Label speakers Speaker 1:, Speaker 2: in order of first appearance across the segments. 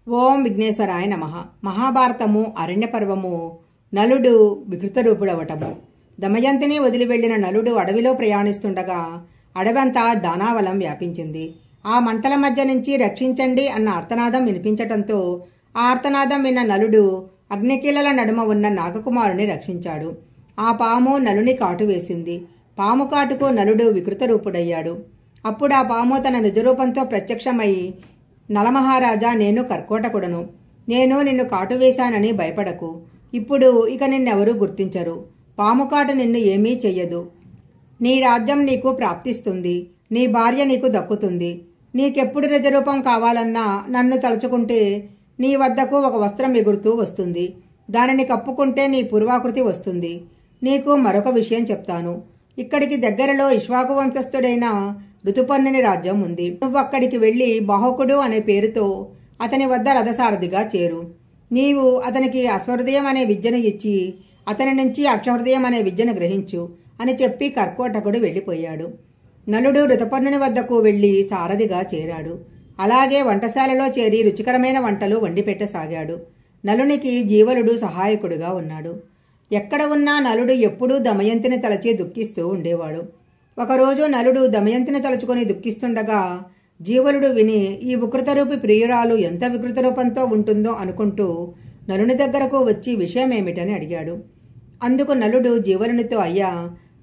Speaker 1: ఓం విఘ్నేశ్వరాయ నమః. మహాభారతము అరణ్యపర్వము. నలుడు వికృతరూపుడవటము. దమయంతిని వదిలి వెళ్లిన నలుడు అడవిలో ప్రయాణిస్తుండగా అడవంతా దానావలం వ్యాపించింది. ఆ మంటల మధ్య నుంచి రక్షించండి అన్న ఆర్తనాదం వినిపించటంతో ఆ ఆర్తనాదం విన్న నలుడు అగ్నికీలల నడుమ ఉన్న నాగకుమారుని రక్షించాడు. ఆ పాము నలుని కాటు వేసింది. పాము కాటుకు నలుడు వికృతరూపుడయ్యాడు. అప్పుడు ఆ పాము తన నిజరూపంతో ప్రత్యక్షమై, నలమహారాజా, నేను కర్కోటకుడను. నేను నిన్ను కాటు వేశానని భయపడకు. ఇప్పుడు ఇక నిన్నెవరూ గుర్తించరు. పాము కాటు నిన్ను ఏమీ చెయ్యదు. నీ రాజ్యం నీకు ప్రాప్తిస్తుంది. నీ భార్య నీకు దక్కుతుంది. నీకెప్పుడు నిజరూపం కావాలన్నా నన్ను తలుచుకుంటే నీ వద్దకు ఒక వస్త్రం ఎగురుతూ వస్తుంది. దానిని కప్పుకుంటే నీ పూర్వాకృతి వస్తుంది. నీకు మరొక విషయం చెప్తాను. ఇక్కడికి దగ్గరలో ఇక్ష్వాకు వంశస్థుడైన ఋతుపర్ణుని రాజ్యం ఉంది. నువ్వు అక్కడికి వెళ్ళి బాహుకుడు అనే పేరుతో అతని వద్ద రథసారథిగా చేరు. నీవు అతనికి అశ్వహృదయం అనే విద్యను ఇచ్చి అతని నుంచి అక్షహృదయం అనే విద్యను గ్రహించు అని చెప్పి కర్కోటకుడు వెళ్ళిపోయాడు. నలుడు ఋతుపర్ణుని వద్దకు వెళ్లి సారథిగా చేరాడు. అలాగే వంటశాలలో చేరి రుచికరమైన వంటలు వండిపెట్టసాగాడు. నలునికి జీవలుడు సహాయకుడుగా ఉన్నాడు. ఎక్కడ ఉన్నా నలుడు ఎప్పుడూ దమయంతిని తలచి దుఃఖిస్తూ ఉండేవాడు. ఒకరోజు నలుడు దమయంతిని తలుచుకొని దుఃఖిస్తుండగా జీవలుడు విని ఈ వికృతరూపి ప్రియురాలు ఎంత వికృతరూపంతో ఉంటుందో అనుకుంటూ నలుని దగ్గరకు వచ్చి విషయమేమిటని అడిగాడు. అందుకు నలుడు జీవలునితో, అయ్యా,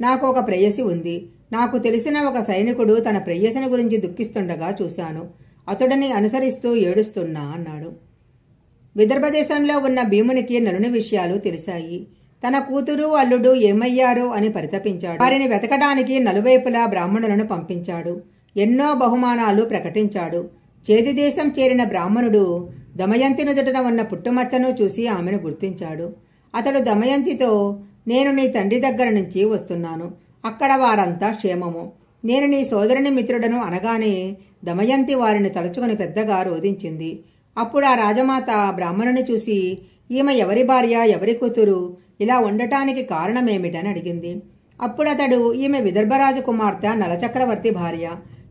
Speaker 1: నాకు ఒక ప్రేయసి ఉంది. నాకు తెలిసిన ఒక సైనికుడు తన ప్రేయసిని గురించి దుఃఖిస్తుండగా చూశాను. అతడిని అనుసరిస్తూ ఏడుస్తున్నా అన్నాడు. విదర్భదేశంలో ఉన్న భీమునికి నలుని విషయాలు తెలిసాయి. తన కూతురు అల్లుడు ఏమయ్యారో అని పరితపించాడు. వారిని వెతకడానికి నలువైపులా బ్రాహ్మణులను పంపించాడు. ఎన్నో బహుమానాలు ప్రకటించాడు. చేది దేశం చేరిన బ్రాహ్మణుడు దమయంతి నుదుటన ఉన్న పుట్టుమచ్చను చూసి ఆమెను గుర్తించాడు. అతడు దమయంతితో, నేను నీ తండ్రి దగ్గర నుంచి వస్తున్నాను. అక్కడ వారంతా క్షేమము. నేను నీ సోదరుని మిత్రుడను అనగానే దమయంతి వారిని తలుచుకుని పెద్దగా రోధించింది. అప్పుడు ఆ రాజమాత బ్రాహ్మణుని చూసి, ఈమె ఎవరి భార్య, ఎవరి కూతురు, ఇలా ఉండటానికి కారణమేమిటని అడిగింది. అప్పుడు అతడు, ఈమె విదర్భరాజు కుమార్తె నలచక్రవర్తి భార్య.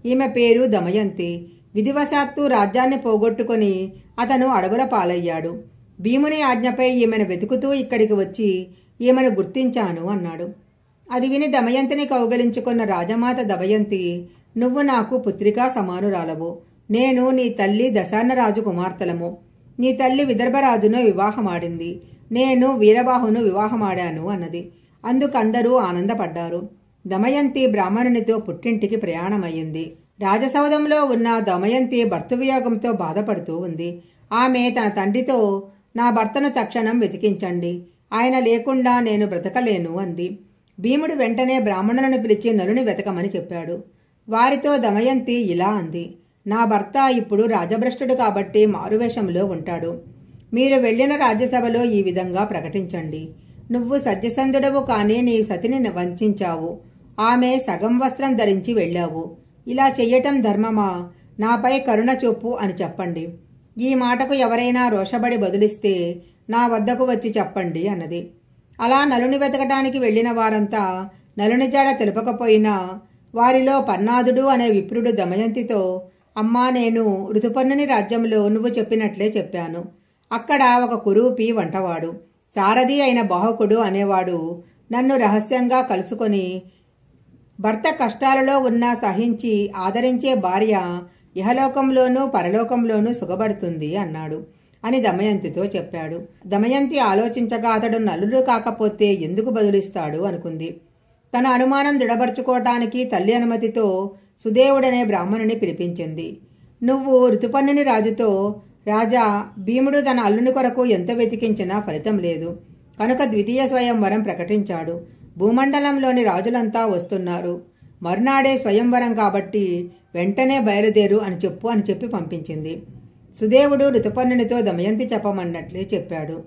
Speaker 1: ఈమె పేరు దమయంతి. విధివశాత్తు రాజ్యాన్ని పోగొట్టుకుని అతను అడవుల పాలయ్యాడు. భీముని ఆజ్ఞపై ఈమెను వెతుకుతూ ఇక్కడికి వచ్చి ఈమెను గుర్తించాను అన్నాడు. అది విని దమయంతిని కౌగలించుకున్న రాజమాత దమయంతి, నువ్వు నాకు పుత్రికా సమానురాలవు. నేను నీ తల్లి దశార్ణరాజు కుమార్తెలము. నీ తల్లి విదర్భరాజును వివాహమాడింది. నేను వీరబాహును వివాహమాడాను అన్నది. అందుకందరూ ఆనందపడ్డారు. దమయంతి బ్రాహ్మణునితో పుట్టింటికి ప్రయాణమయ్యింది. రాజసౌధంలో ఉన్న దమయంతి భర్తృవియోగంతో బాధపడుతూ ఉంది. ఆమె తన తండ్రితో, నా భర్తను తక్షణం వెతికించండి. ఆయన లేకుండా నేను బ్రతకలేను అంది. భీముడు వెంటనే బ్రాహ్మణులను పిలిచి నలుని వెతకమని చెప్పాడు. వారితో దమయంతి ఇలా అంది, నా భర్త ఇప్పుడు రాజభ్రష్టుడు కాబట్టి మారువేషంలో ఉంటాడు. మీరు వెళ్లిన రాజ్యసభలో ఈ విధంగా ప్రకటించండి. నువ్వు సత్యసంధుడవు, కానీ నీ సతిని వంచావు. ఆమె సగం వస్త్రం ధరించి వెళ్ళావు. ఇలా చెయ్యటం ధర్మమా? నాపై కరుణ చూపు అని చెప్పండి. ఈ మాటకు ఎవరైనా రోషబడి బదులిస్తే నా వద్దకు వచ్చి చెప్పండి అన్నది. అలా నలుని వెతకటానికి వెళ్లిన వారంతా నలుని జాడ తెలుపకపోయినా వారిలో పర్ణాదుడు అనే విప్రుడు దమయంతితో, అమ్మా, నేను ఋతుపర్ణుని రాజ్యంలో నువ్వు చెప్పినట్లే చెప్పాను. అక్కడ ఒక కురూపి వంటవాడు, సారథి అయిన బాహుకుడు అనేవాడు నన్ను రహస్యంగా కలుసుకొని, భర్త కష్టాలలో ఉన్నా సహించి ఆదరించే భార్య ఇహలోకంలోనూ పరలోకంలోనూ సుఖపడుతుంది అన్నాడు అని దమయంతితో చెప్పాడు. దమయంతి ఆలోచించగా అతడు నలుడు కాకపోతే ఎందుకు బదులిస్తాడు అనుకుంది. తన అనుమానం దృఢపరుచుకోవటానికి తల్లి అనుమతితో సుదేవుడనే బ్రాహ్మణుని పిలిపించింది. నువ్వు ఋతుపర్ణుని రాజుతో, రాజా, భీముడు తన అల్లుని కొరకు ఎంత వెతికించినా ఫలితం లేదు కనుక ద్వితీయ స్వయంవరం ప్రకటించాడు. భూమండలంలోని రాజులంతా వస్తున్నారు. మరునాడే స్వయంవరం కాబట్టి వెంటనే బయలుదేరు అని చెప్పి పంపించింది. సుదేవుడు ఋతుపర్ణునితో దమయంతి చెప్పమన్నట్లే చెప్పాడు.